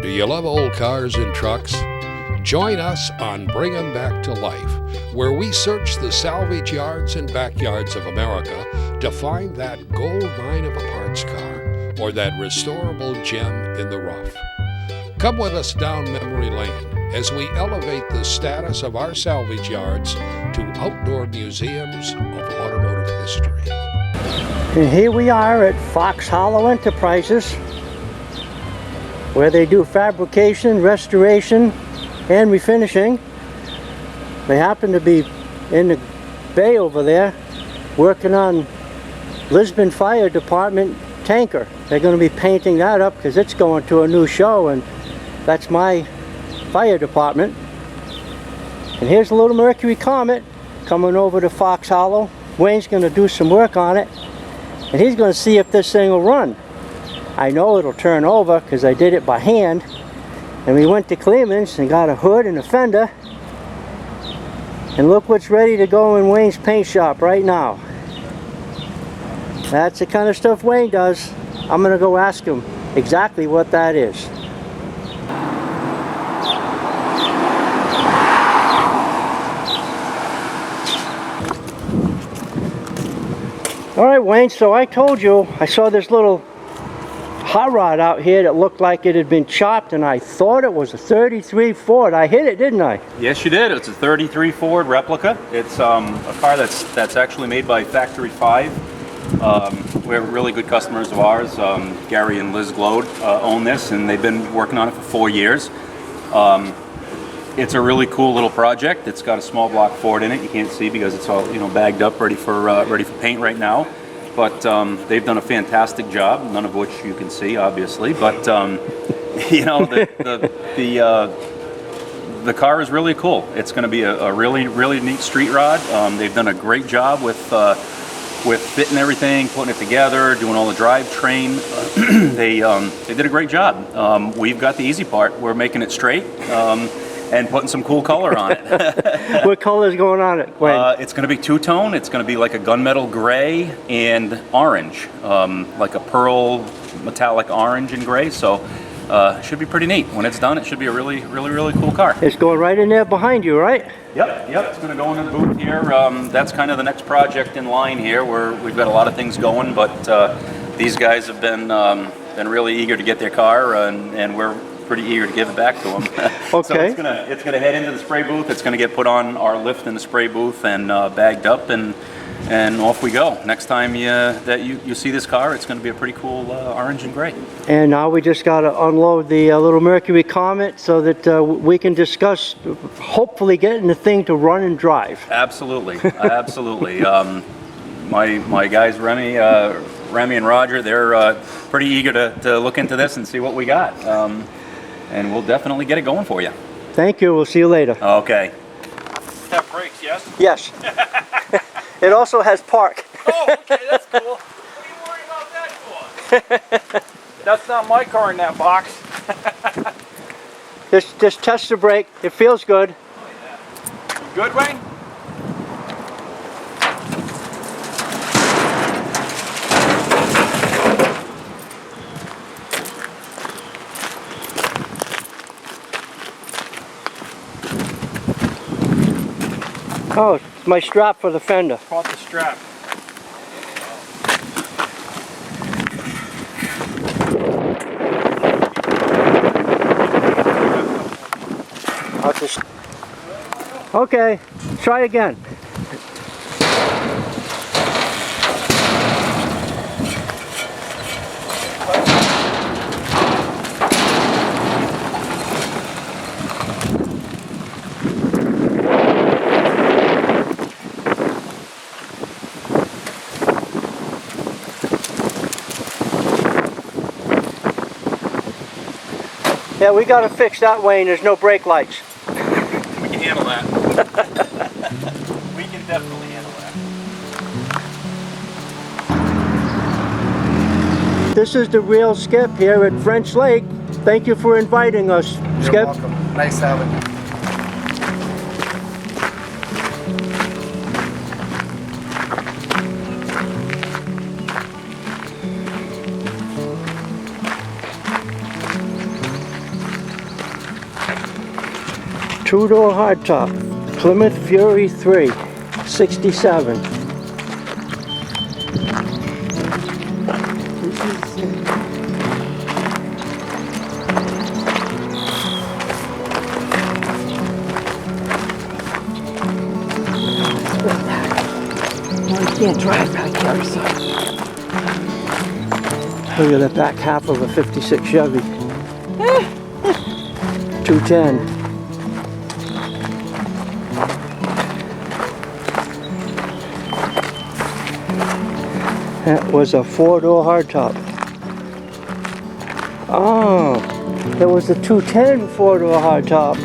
Do you love old cars and trucks? Join us on Bring 'em Back to Life, where we search the salvage yards and backyards of America to find that gold mine of a parts car or that restorable gem in the rough. Come with us down memory lane as we elevate the status of our salvage yards to outdoor museums of automotive history. And here we are at Fox Hollow Enterprises, where they do fabrication, restoration, and refinishing. They happen to be in the bay over there working on Lisbon Fire Department tanker. They're going to be painting that up because it's going to a new show, and that's my fire department. And here's a little Mercury Comet coming over to Fox Hollow. Wayne's going to do some work on it, and he's going to see if this thing will run. I know it'll turn over because I did it by hand. And we went to Clemens and got a hood and a fender. And look what's ready to go in Wayne's paint shop right now. That's the kind of stuff Wayne does. I'm going to go ask him exactly what that is. Alright Wayne, so I told you I saw this little hot rod out here that looked like it had been chopped, and I thought it was a 33 Ford. I hit it, didn't I? Yes, you did. It's a 33 Ford replica. It's a car that's actually made by Factory 5. We're really good customers of ours. Gary and Liz Glode own this, and they've been working on it for 4 years. It's a really cool little project. It's got a small block Ford in it. You can't see because it's all bagged up, ready for paint right now. But they've done a fantastic job, none of which you can see, obviously. But the car is really cool. It's going to be a really neat street rod. They've done a great job with fitting everything, putting it together, doing all the drivetrain. They did a great job. We've got the easy part. We're making it straight. And putting some cool color on it. What color is going on it, Wayne? It's going to be two-tone. It's going to be like a gunmetal gray and orange, like a pearl metallic orange and gray. So it should be pretty neat. When it's done, it should be a really cool car. It's going right in there behind you, right? Yep. It's going to go in the booth here. That's kind of the next project in line here, where we've got a lot of things going, but these guys have been really eager to get their car, and we're pretty eager to give it back to them. Okay. So it's gonna head into the spray booth. It's gonna get put on our lift in the spray booth and bagged up, and off we go. Next time you see this car, it's gonna be a pretty cool orange and gray. And now we just gotta unload the little Mercury Comet so that we can discuss hopefully getting the thing to run and drive. Absolutely. My guys Remy and Roger, they're pretty eager to look into this and see what we got. And we'll definitely get it going for you. Thank you. We'll see you later. Okay. Have brakes, yes? Yes. It also has park. Oh, okay, that's cool. What are you worried about that for? That's not my car in that box. Just test the brake. It feels good. Oh, yeah. You good, Wayne? Oh, it's my strap for the fender. Caught the strap. Okay, try again. Yeah, we got to fix that, Wayne. There's no brake lights. We can handle that. We can definitely handle that. This is the real Skip here at French Lake. Thank you for inviting us, Skip. You're welcome. Nice having you. Two-door hardtop, Plymouth Fury 3, 67. Can't drive back here, so. Look at the back half of a 56 Chevy. 210. That was a four-door hardtop. Oh, there was a 210 four-door hardtop.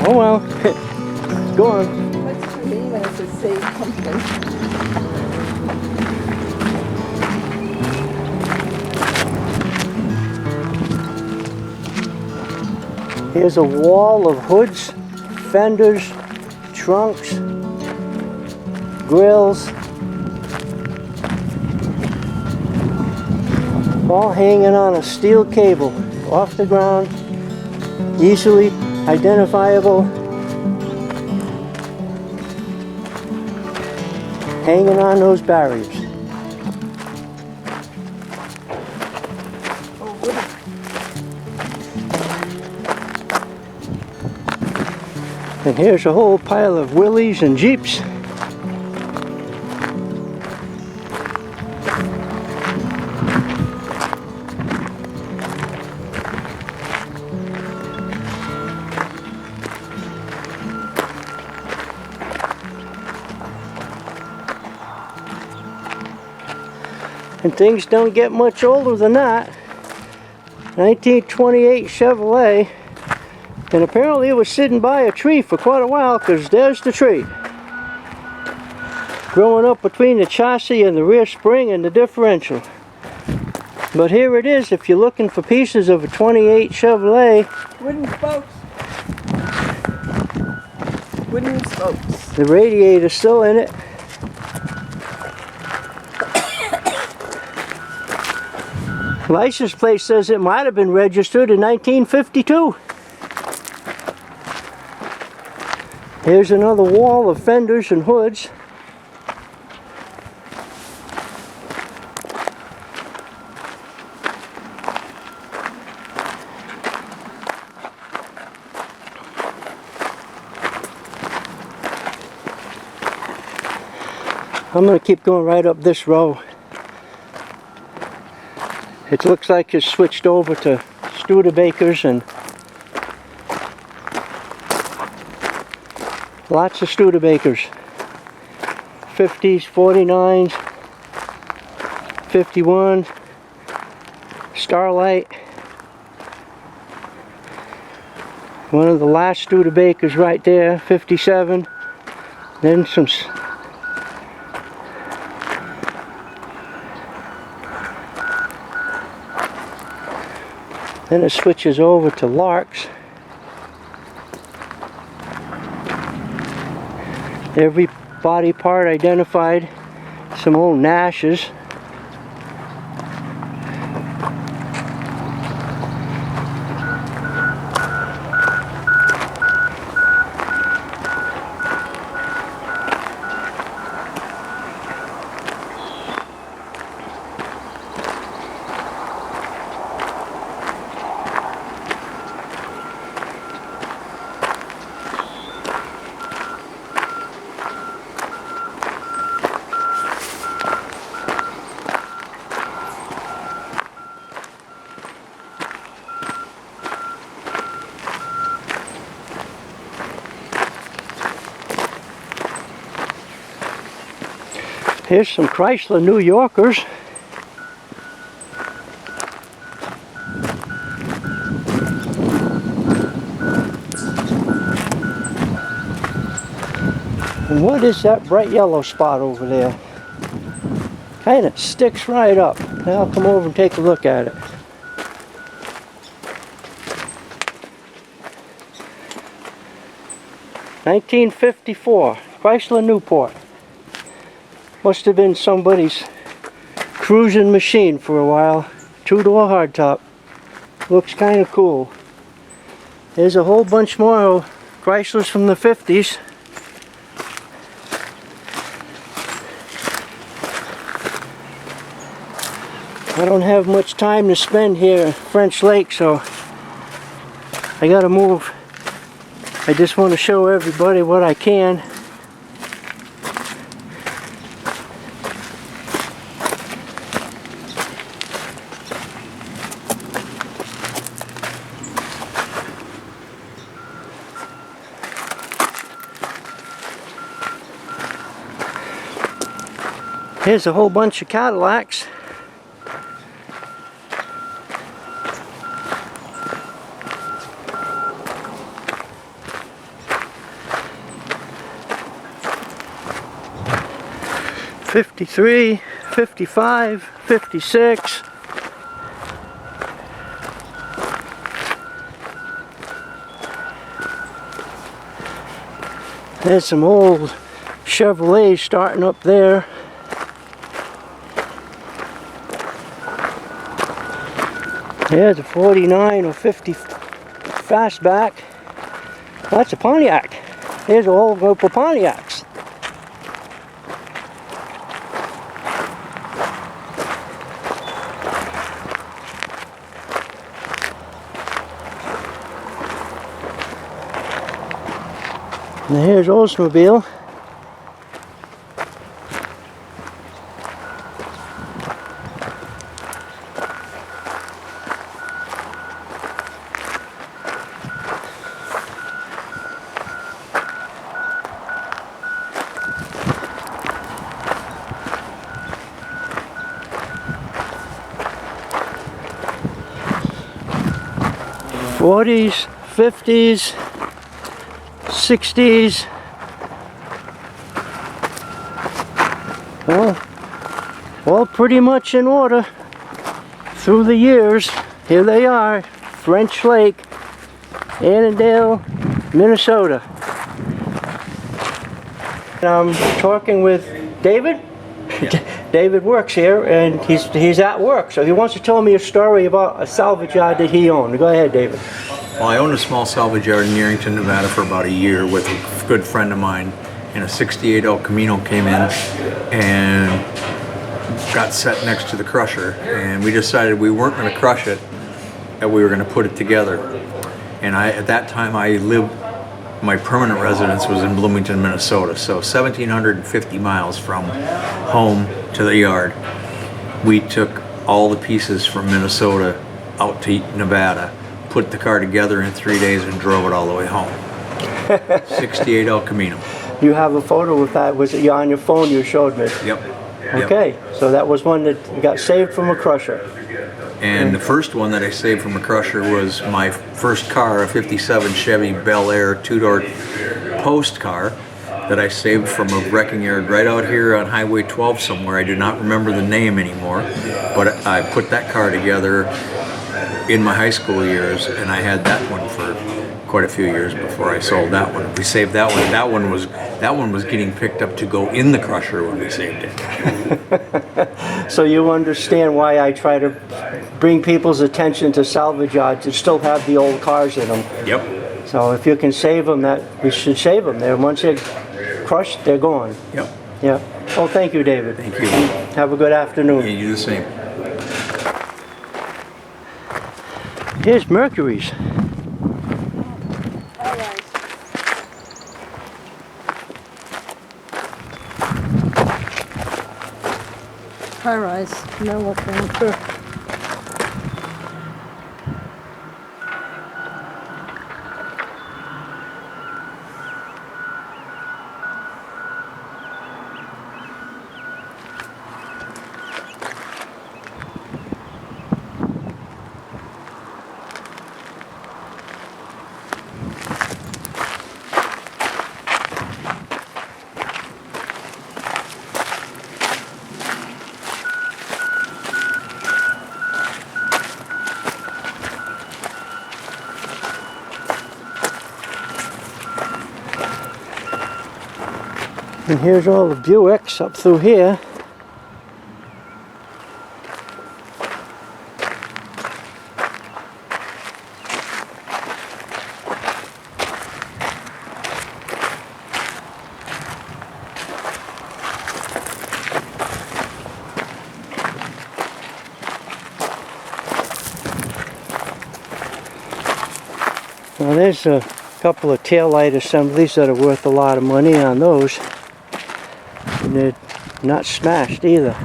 Oh well, go on. It's a safe company. Here's a wall of hoods, fenders, trunks, grills, all hanging on a steel cable off the ground, easily identifiable, hanging on those barriers. And here's a whole pile of Willys and Jeeps. And things don't get much older than that. 1928 Chevrolet. And apparently it was sitting by a tree for quite a while, because there's the tree. Growing up between the chassis and the rear spring and the differential. But here it is, if you're looking for pieces of a 28 Chevrolet. Wooden spokes. Wooden spokes. The radiator's still in it. License plate says it might have been registered in 1952. Here's another wall of fenders and hoods. I'm going to keep going right up this row. It looks like it's switched over to Studebakers and lots of Studebakers. 50s, 49s, 51, Starlight. One of the last Studebakers right there, 57. Then some then it switches over to Larks. Every body part identified. Some old Nashes. Here's some Chrysler New Yorkers. And what is that bright yellow spot over there? Kind of sticks right up. Now I'll come over and take a look at it. (1954) Chrysler Newport. Must have been somebody's cruising machine for a while. Two-door hardtop. Looks kind of cool. Here's a whole bunch more Chryslers from the 50s. I don't have much time to spend here at French Lake, so I gotta move. I just want to show everybody what I can. Here's a whole bunch of Cadillacs. '53, '55, '56. There's some old Chevrolets starting up there. There's a 49 or 50 fastback. That's a Pontiac. Here's a whole group of Pontiacs. And here's Oldsmobile. '40s, '50s, '60s. Well, all pretty much in order through the years. Here they are, French Lake, Annandale, Minnesota. I'm talking with David. Yeah. David works here, and he's at work, so he wants to tell me a story about a salvage yard that he owned. Go ahead, David. Well, I owned a small salvage yard in Yerington, Nevada for about a year with a good friend of mine, and a '68 El Camino came in and got set next to the crusher, and we decided we weren't going to crush it, that we were going to put it together. And at that time my permanent residence was in Bloomington, Minnesota, so 1,750 miles from home to the yard. We took all the pieces from Minnesota out to Nevada, put the car together in 3 days, and drove it all the way home. '68 El Camino. You have a photo of that. Was it on your phone you showed me? Yep. Okay, so that was one that got saved from a crusher. And the first one that I saved from a crusher was my first car, a '57 Chevy Bel Air two-door post car that I saved from a wrecking yard right out here on Highway 12 somewhere. I do not remember the name anymore, but I put that car together in my high school years, and I had that one for quite a few years before I sold that one. We saved that one. That one was getting picked up to go in the crusher when we saved it. So you understand why I try to bring people's attention to salvage yards that still have the old cars in them. Yep. So if you can save them, we should save them. Once they're crushed, they're gone. Yep. Yeah. Well, thank you, David. Thank you. Have a good afternoon. Yeah, you do the same. Here's Mercury's. High-rise, no furniture. And here's all the Buicks up through here. Well, there's a couple of taillight assemblies that are worth a lot of money on those. And they're not smashed either.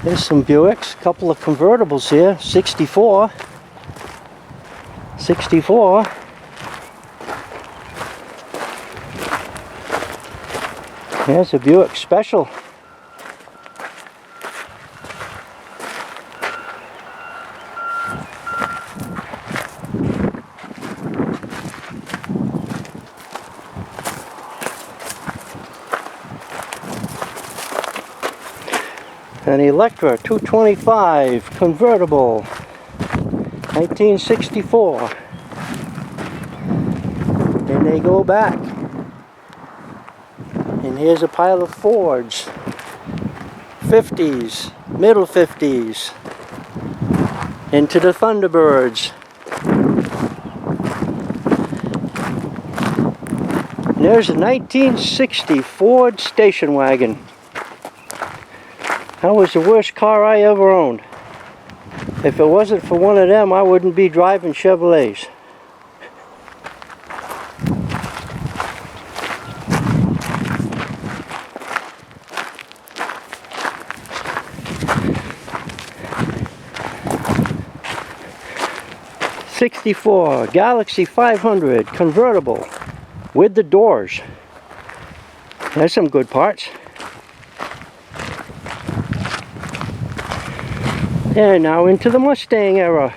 There's some Buicks, a couple of convertibles here, 64. 64. There's a Buick Special. An Electra 225 convertible, 1964. And they go back. And here's a pile of Fords, 50s, middle 50s, into the Thunderbirds. And there's a 1960 Ford station wagon. That was the worst car I ever owned. If it wasn't for one of them, I wouldn't be driving Chevrolets. '64 Galaxy 500 convertible with the doors. There's some good parts. And now into the Mustang era.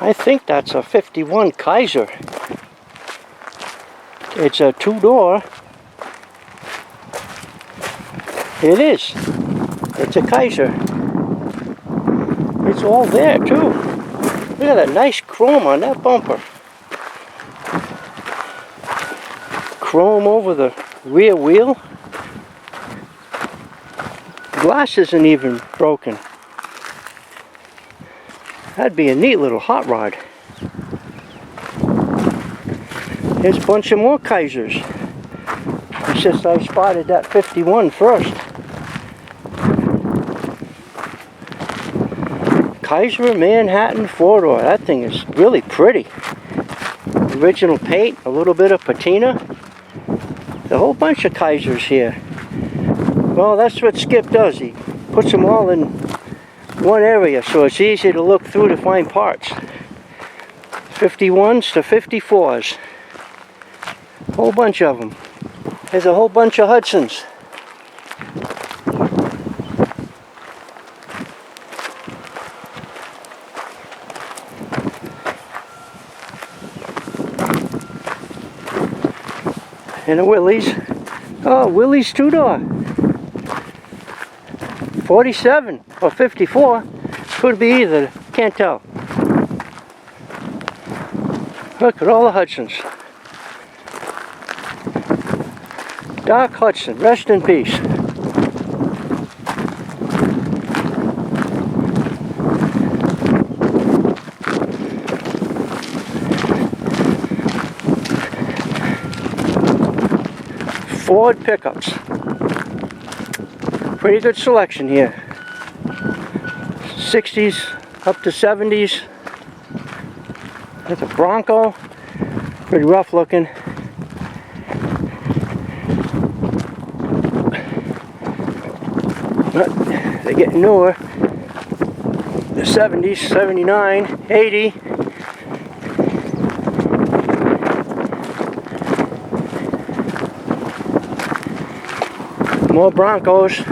I think that's a 51 Kaiser. It's a two-door. It is. It's a Kaiser. It's all there too. Look at that nice chrome on that bumper. Chrome over the rear wheel. Glass isn't even broken. That'd be a neat little hot rod. Here's a bunch of more Kaisers. It's just I spotted that 51 first. Kaiser Manhattan four-door. That thing is really pretty. Original paint, a little bit of patina. A whole bunch of Kaisers here. Well, that's what Skip does. He puts them all in one area so it's easy to look through to find parts. 51s to 54s. Whole bunch of them. There's a whole bunch of Hudsons. And a Willys. Oh, Willys two-door. 47 or 54. Could be either. Can't tell. Look at all the Hudsons. Doc Hudson, rest in peace. Ford pickups. Pretty good selection here. 60s up to 70s. That's a Bronco. Pretty rough looking. But they're getting newer. the 70s, 79, 80. More Broncos.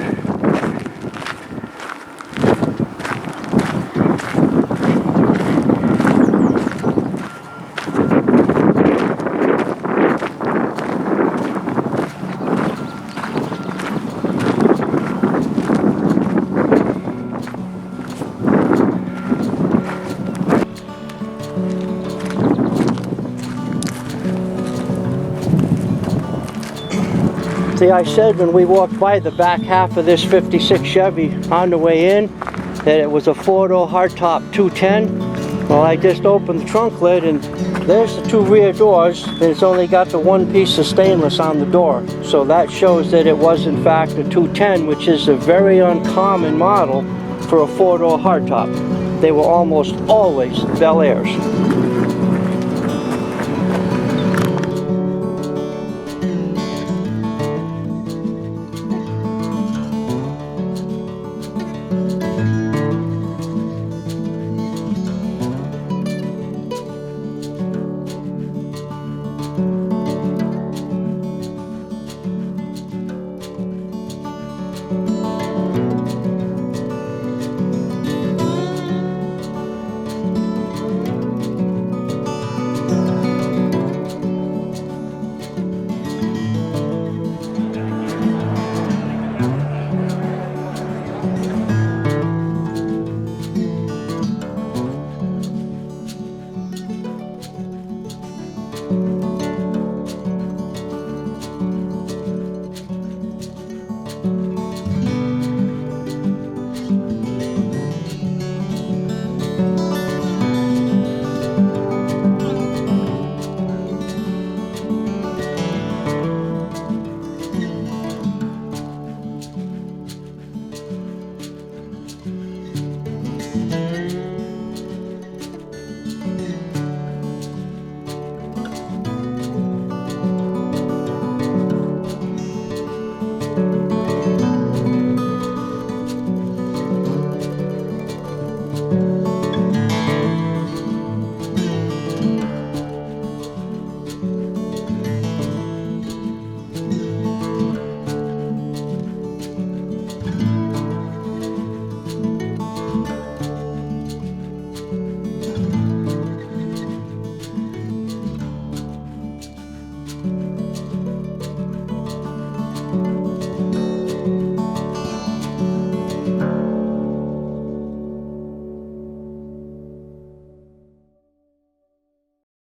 See, I said when we walked by the back half of this 56 Chevy on the way in that it was a 4-door hardtop 210. Well, I just opened the trunk lid and there's the 2 rear doors, and it's only got the 1 piece of stainless on the door. So that shows that it was in fact a 210, which is a very uncommon model for a 4-door hardtop. They were almost always Bel Airs.